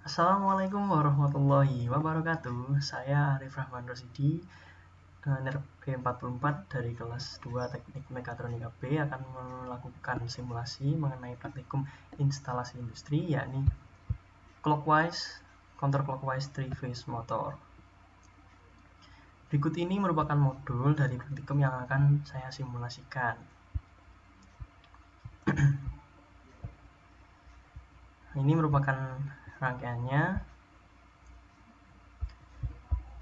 Assalamualaikum warahmatullahi wabarakatuh. Saya Arif Rahman Rosidi, NERP 44 dari kelas 2 Teknik Mekatronika B akan melakukan simulasi mengenai praktikum instalasi industri, yakni clockwise, counterclockwise 3-phase motor. Berikut ini merupakan modul dari praktikum yang akan saya simulasikan. Ini merupakan rangkaiannya,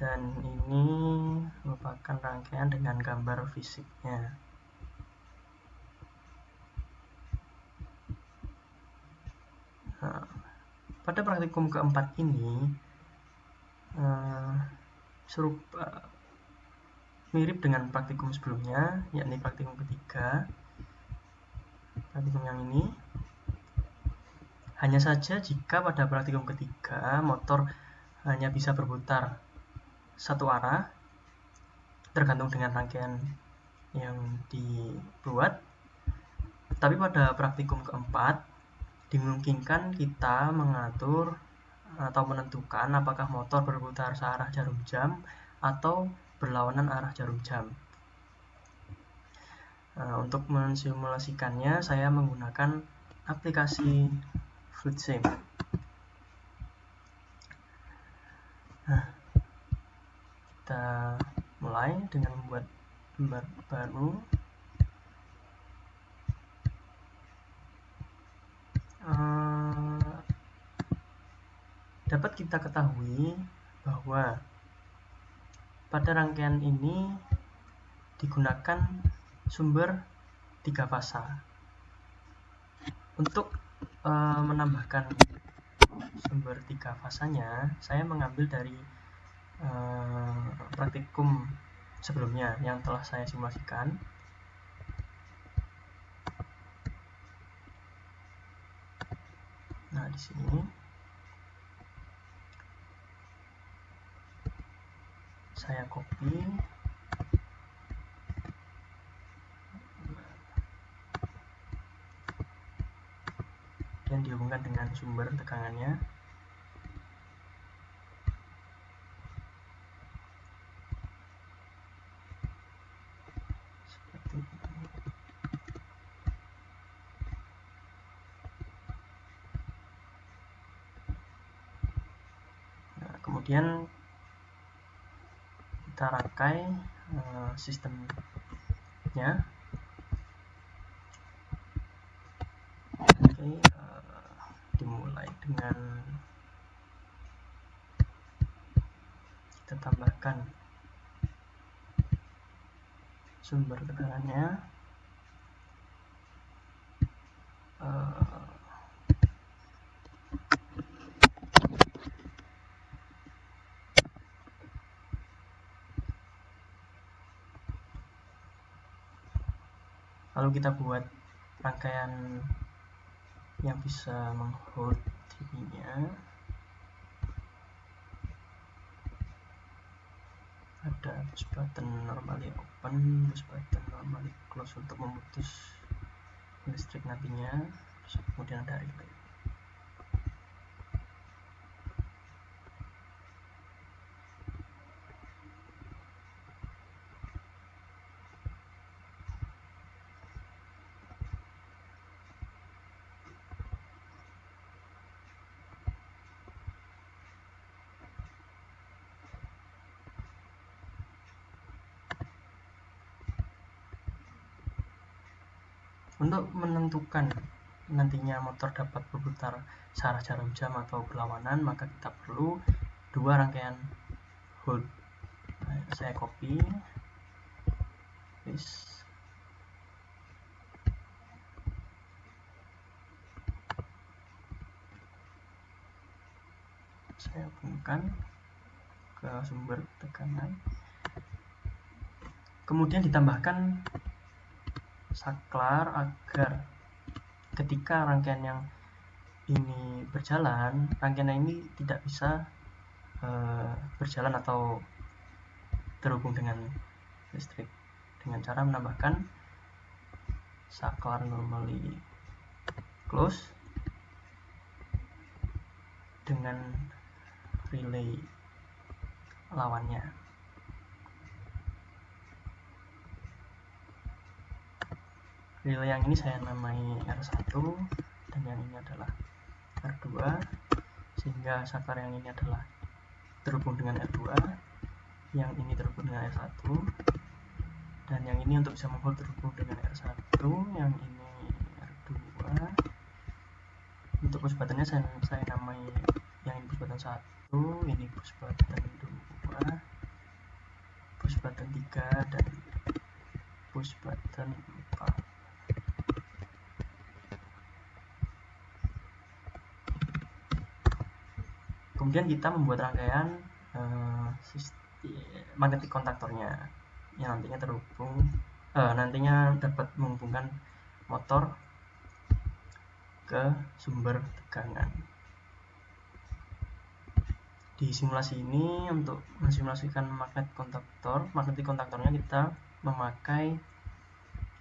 dan ini merupakan rangkaian dengan gambar fisiknya. Nah, pada praktikum keempat ini mirip dengan praktikum sebelumnya, yakni praktikum ketiga. Praktikum yang ini hanya saja jika pada praktikum ketiga motor hanya bisa berputar satu arah tergantung dengan rangkaian yang dibuat, tapi pada praktikum keempat dimungkinkan kita mengatur atau menentukan apakah motor berputar searah jarum jam atau berlawanan arah jarum jam. Untuk mensimulasikannya saya menggunakan aplikasi FluidSim. Kita mulai dengan membuat gambar baru. Dapat kita ketahui bahwa pada rangkaian ini digunakan sumber 3 fasa. Untuk menambahkan sumber 3 fasanya, saya mengambil dari praktikum sebelumnya yang telah saya simulasikan. Nah, di sini saya copy, dan dihubungkan dengan sumber tegangannya. Seperti ini. Nah, kemudian kita rangkai sistemnya. Oke, dimulai dengan kita tambahkan sumber tegangannya. Lalu kita buat rangkaian yang bisa menghold dirinya. Ada push button normally open, push button normally close untuk memutus listrik nantinya. Kemudian ada relay. Untuk menentukan nantinya motor dapat berputar searah jarum jam atau berlawanan, maka kita perlu 2 rangkaian hold. Nah, saya copy, paste, saya hubungkan ke sumber tekanan, kemudian ditambahkan saklar agar ketika rangkaian yang ini berjalan, rangkaian ini tidak bisa berjalan atau terhubung dengan listrik, dengan cara menambahkan saklar normally close dengan relay lawannya. Relay yang ini saya namai R1 dan yang ini adalah R2, sehingga saklar yang ini adalah terhubung dengan R2, yang ini terhubung dengan R1, dan yang ini untuk bisa membuat terhubung dengan R1, yang ini R2. Untuk bus buttonnya saya namai yang ini bus button 1, ini bus button 2, bus button 3, dan bus button 4. Kemudian kita membuat rangkaian magnetic kontaktornya yang nantinya terhubung, nantinya dapat menghubungkan motor ke sumber tegangan. Di simulasi ini untuk mensimulasikan magnetic kontaktornya kita memakai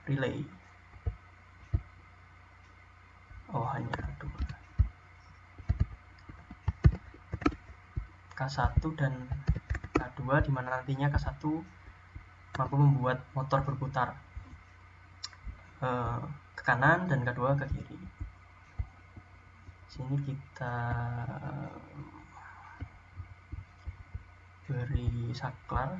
relay. Hanya dua, K1 dan K2, di mana nantinya K1 mampu membuat motor berputar ke kanan dan K2 ke kiri. Sini kita beri saklar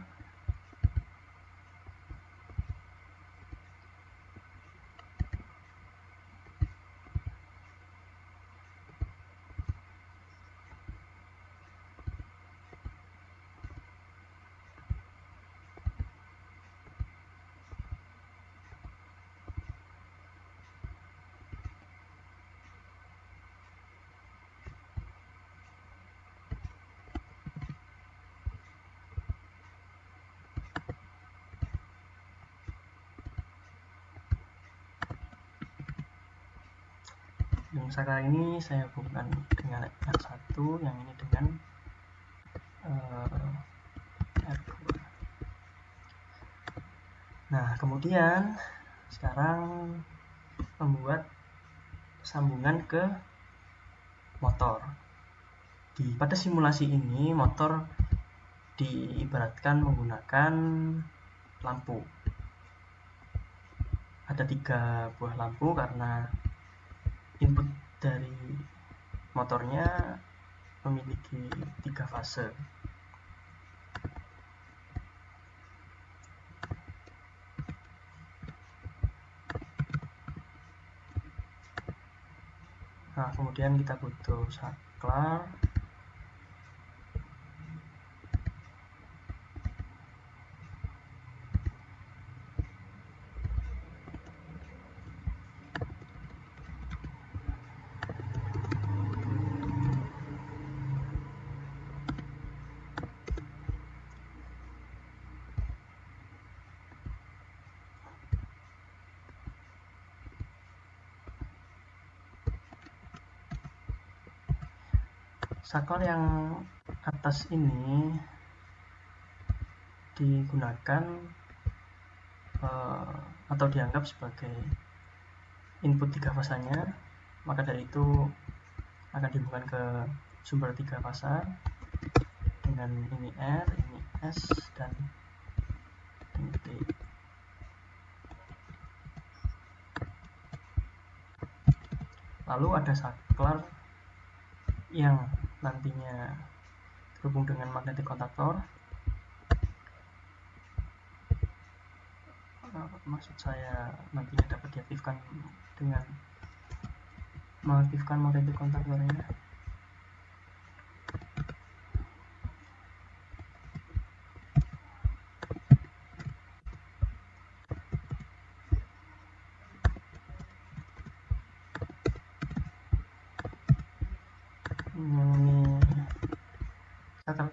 dan saklar ini saya hubungkan dengan R1, yang ini dengan R2. Nah, kemudian sekarang membuat sambungan ke motor. Pada simulasi ini motor diibaratkan menggunakan lampu. Ada 3 buah lampu karena input dari motornya memiliki 3 fase. Nah, kemudian kita butuh saklar. Saklar yang atas ini digunakan atau dianggap sebagai input 3 fasanya, maka dari itu akan dihubungkan ke sumber 3 fasa dengan ini R, ini S, dan ini T. Lalu ada saklar yang nantinya terhubung dengan magnetic kontaktor. Maksud saya nantinya dapat diaktifkan dengan mengaktifkan magnetic kontaktornya.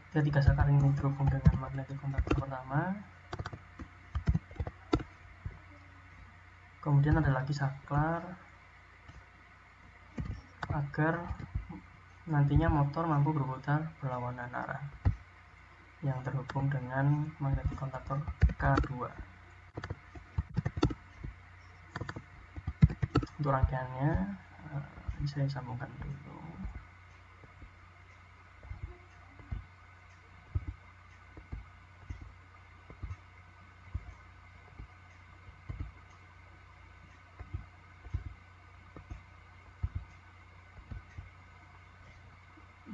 Ketika saklar ini terhubung dengan magnetic kontaktor pertama, kemudian ada lagi saklar agar nantinya motor mampu berputar berlawanan arah, yang terhubung dengan magnetic kontaktor K2. Untuk rangkaiannya ini saya sambungkan dulu.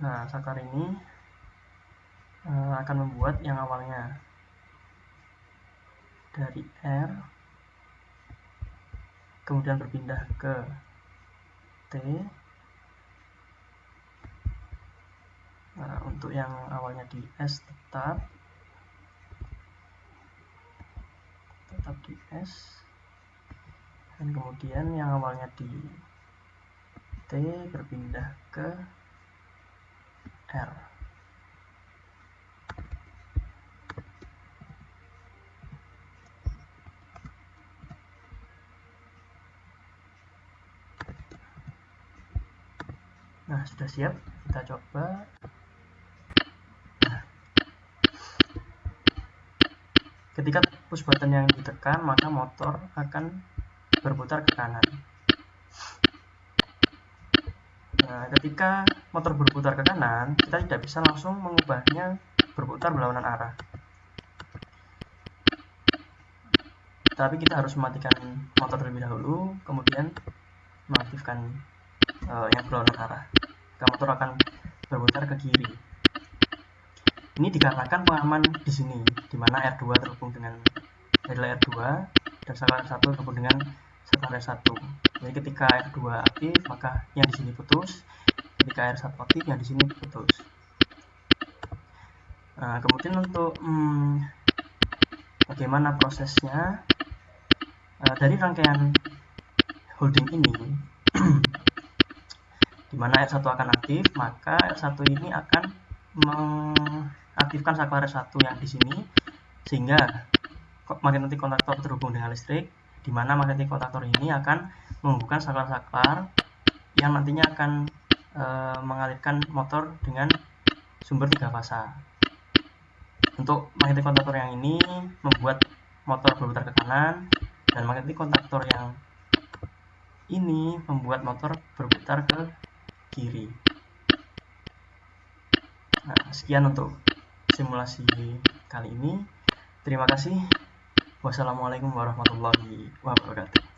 Nah, saklar ini akan membuat yang awalnya dari R kemudian berpindah ke T. Nah, untuk yang awalnya di S tetap di S, dan kemudian yang awalnya di T berpindah ke R. Nah, sudah siap, kita coba. Ketika push button yang ditekan, maka motor akan berputar ke kanan. Nah, ketika motor berputar ke kanan, kita tidak bisa langsung mengubahnya berputar berlawanan arah. Tapi kita harus mematikan motor terlebih dahulu, kemudian mengaktifkan yang berlawanan arah. Maka motor akan berputar ke kiri. Ini dikarenakan pengaman di sini, di mana R2 terhubung dengan relay R2 dan saklar R1 terhubung dengan saklar R1. Jadi ketika R2 aktif, maka yang di sini putus. Ketika R1 aktif, yang di sini putus. Nah, kemudian untuk bagaimana prosesnya, dari rangkaian holding ini, di mana R1 akan aktif, maka R1 ini akan mengaktifkan saklar R1 yang di sini, sehingga magnetic kontaktor terhubung dengan listrik, di mana magnetic kontaktor ini akan menghubungkan saklar-saklar yang nantinya akan mengalirkan motor dengan sumber 3 fasa. Untuk magnetic kontaktor yang ini membuat motor berputar ke kanan, dan magnetic kontaktor yang ini membuat motor berputar ke kiri. Nah, sekian untuk simulasi kali ini. Terima kasih. Wassalamualaikum warahmatullahi wabarakatuh.